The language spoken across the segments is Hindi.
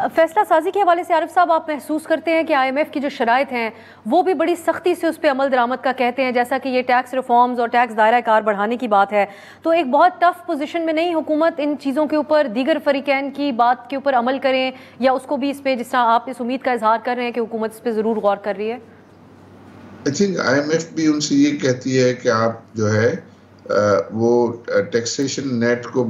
फैसला साजी के हवाले से आरिफ साहब, आप महसूस करते हैं कि IMF की जो शराइत हैं वो भी बड़ी सख्ती से उस पर अमल दरामद का कहते हैं, जैसा कि ये टैक्स रिफॉर्म्स और टैक्स दायरा कार बढ़ाने की बात है, तो एक बहुत टफ पोजीशन में नहीं हुकूमत इन चीज़ों के ऊपर दीगर फरीकैन की बात के ऊपर अमल करें, या उसको भी इस पर, जिस तरह आप इस उम्मीद का इजहार कर रहे हैं कि हुकूमत इस पर ज़रूर गौर कर रही है? आई थिंक IMF भी उनसे ये कहती है कि आप जो है वो टैक्सेशन नेट को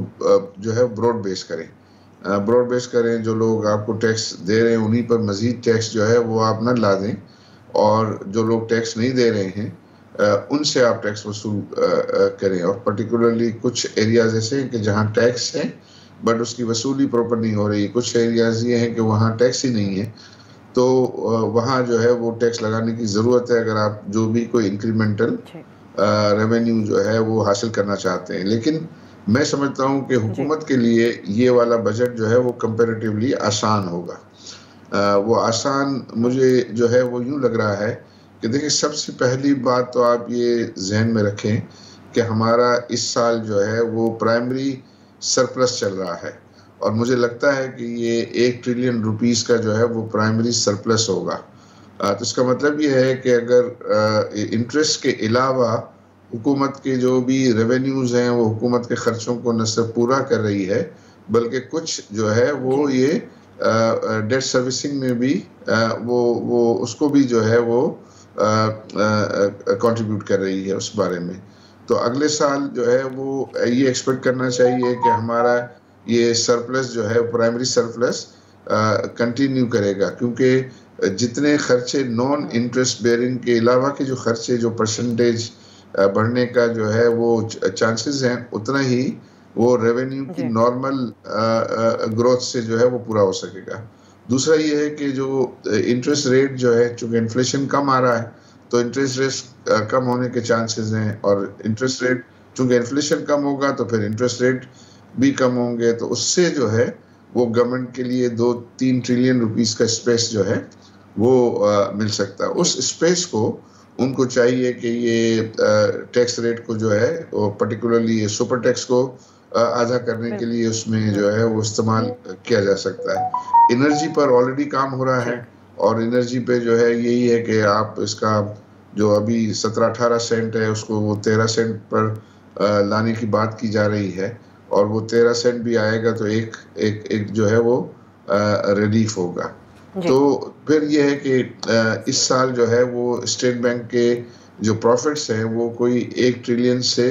जो है ब्रॉड बेस करें, जो लोग आपको टैक्स दे रहे हैं उन्हीं पर मजीद टैक्स जो है वो आप न ला दें, और जो लोग टैक्स नहीं दे रहे हैं उनसे आप टैक्स वसूल करें। और पर्टिकुलरली कुछ एरियाज ऐसे हैं कि जहाँ टैक्स है बट उसकी वसूली प्रॉपर नहीं हो रही, कुछ एरियाज ये हैं कि वहाँ टैक्स ही नहीं है, तो वहाँ जो है वो टैक्स लगाने की ज़रूरत है अगर आप जो भी कोई इंक्रीमेंटल रेवेन्यू जो है वो हासिल करना चाहते हैं। लेकिन मैं समझता हूँ कि हुकूमत के लिए ये वाला बजट जो है वो कंपैरेटिवली आसान होगा। वो आसान मुझे जो है वो यूँ लग रहा है कि देखिए, सबसे पहली बात तो आप ये जहन में रखें कि हमारा इस साल जो है वो प्राइमरी सरप्लस चल रहा है, और मुझे लगता है कि ये 1 ट्रिलियन रुपीस का जो है वो प्राइमरी सरप्लस होगा। तो इसका मतलब ये है कि अगर इंटरेस्ट के अलावा हुकूमत के जो भी रेवेन्यूज़ हैं वो हुकूमत के ख़र्चों को न सिर्फ पूरा कर रही है, बल्कि कुछ जो है वो ये डेट सर्विसिंग में भी वो उसको भी जो है वो कंट्रीब्यूट कर रही है उस बारे में। तो अगले साल जो है वो ये एक्सपेक्ट करना चाहिए कि हमारा ये सरप्लस जो है प्राइमरी सरप्लस कंटिन्यू करेगा, क्योंकि जितने खर्चे नॉन इंटरेस्ट बेयरिंग के अलावा के जो खर्चे जो परसेंटेज बढ़ने का जो है वो चांसेस हैं, उतना ही वो रेवेन्यू की नॉर्मल ग्रोथ से जो है वो पूरा हो सकेगा। दूसरा ये है कि जो इंटरेस्ट रेट जो है, चूँकि इन्फ्लेशन कम आ रहा है तो इंटरेस्ट रेट कम होने के चांसेस हैं, और इंटरेस्ट रेट चूँकि इन्फ्लेशन कम होगा तो फिर इंटरेस्ट रेट भी कम होंगे, तो उससे जो है वो गवर्नमेंट के लिए 2-3 ट्रिलियन रुपीस का स्पेस जो है वो मिल सकता है। उस स्पेस को उनको चाहिए कि ये टैक्स रेट को जो है वो पर्टिकुलरली ये सुपर टैक्स को आधा करने के लिए उसमें जो है वो इस्तेमाल किया जा सकता है। एनर्जी पर ऑलरेडी काम हो रहा है, और एनर्जी पे जो है यही है कि आप इसका जो अभी 17-18 सेंट है उसको वो 13 सेंट पर लाने की बात की जा रही है, और वो 13 सेंट भी आएगा तो एक जो है वो रिलीफ होगा। तो फिर ये है कि इस साल जो है वो स्टेट बैंक के जो प्रॉफिट्स हैं वो कोई 1 ट्रिलियन से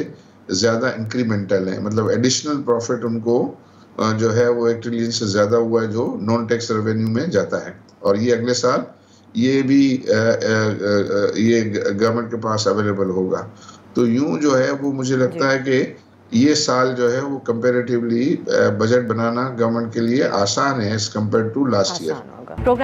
ज़्यादा इंक्रीमेंटल है, मतलब एडिशनल प्रॉफिट उनको जो है वो 1 ट्रिलियन से ज़्यादा हुआ है जो नॉन टैक्स रेवेन्यू में जाता है, और ये अगले साल ये भी ये गवर्नमेंट के पास अवेलेबल होगा। तो यूँ जो है वो मुझे लगता है कि ये साल जो है वो कंपैरेटिवली बजट बनाना गवर्नमेंट के लिए आसान है as compare to last year.